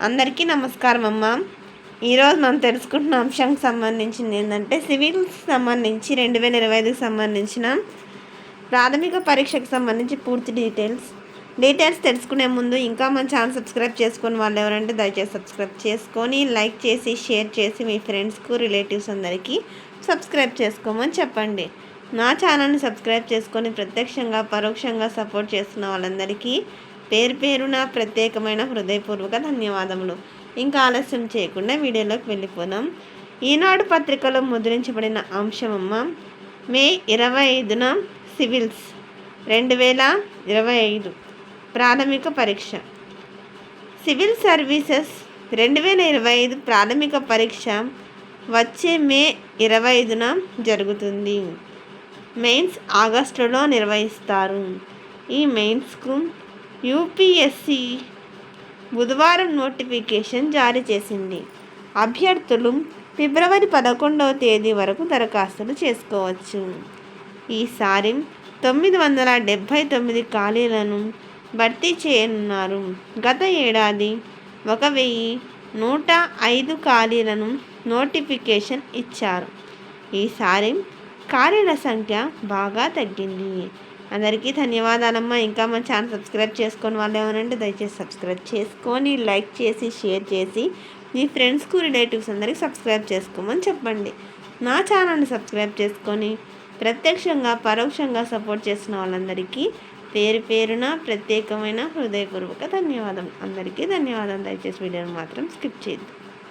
అందరికీ నమస్కారం అమ్మ. ఈరోజు మనం తెలుసుకుంటున్న అంశానికి సంబంధించింది ఏంటంటే సివిల్స్ సంబంధించి 2025కి సంబంధించిన ప్రాథమిక పరీక్షకు సంబంధించి పూర్తి డీటెయిల్స్ తెలుసుకునే ముందు ఇంకా మన ఛానల్ సబ్స్క్రైబ్ చేసుకుని వాళ్ళు ఎవరంటే దయచేసి సబ్స్క్రైబ్ చేసుకొని లైక్ చేసి షేర్ చేసి మీ ఫ్రెండ్స్కు రిలేటివ్స్ అందరికీ సబ్స్క్రైబ్ చేసుకోమని చెప్పండి. నా ఛానల్ని సబ్స్క్రైబ్ చేసుకొని ప్రత్యక్షంగా పరోక్షంగా సపోర్ట్ చేస్తున్న వాళ్ళందరికీ పేరు పేరున ప్రత్యేకమైన హృదయపూర్వక ధన్యవాదములు. ఇంకా ఆలస్యం చేయకుండా వీడియోలోకి వెళ్ళిపోదాం. ఈనాడు పత్రికలో ముద్రించబడిన అంశమమ్మ మే 25న సివిల్స్ 2025 ప్రాథమిక పరీక్ష. సివిల్ సర్వీసెస్ 2025 ప్రాథమిక పరీక్ష వచ్చే మే 25న జరుగుతుంది. మెయిన్స్ ఆగస్టులో నిర్వహిస్తారు. ఈ మెయిన్స్కు యూపీఎస్సీ బుధవారం నోటిఫికేషన్ జారీ చేసింది. అభ్యర్థులు ఫిబ్రవరి 11వ తేదీ వరకు దరఖాస్తులు చేసుకోవచ్చు. ఈసారి 979 ఖాళీలను భర్తీ చేయనున్నారు. గత ఏడాది 1105 ఖాళీలను నోటిఫికేషన్ ఇచ్చారు. ఈసారి ఖాళీల సంఖ్య బాగా తగ్గింది. అందరికీ ధన్యవాదాలమ్మా. ఇంకా మన ఛానల్ సబ్స్క్రైబ్ చేసుకొని వాళ్ళు ఏమనంటే దయచేసి సబ్స్క్రైబ్ చేసుకొని లైక్ చేసి షేర్ చేసి మీ ఫ్రెండ్స్కు రిలేటివ్స్ అందరికీ సబ్స్క్రైబ్ చేసుకోమని చెప్పండి. నా ఛానల్ని సబ్స్క్రైబ్ చేసుకొని ప్రత్యక్షంగా పరోక్షంగా సపోర్ట్ చేసిన వాళ్ళందరికీ పేరు పేరున ప్రత్యేకమైన హృదయపూర్వక ధన్యవాదం. అందరికీ ధన్యవాదాలు. దయచేసి వీడియోని మాత్రం స్కిప్ చేయొద్దు.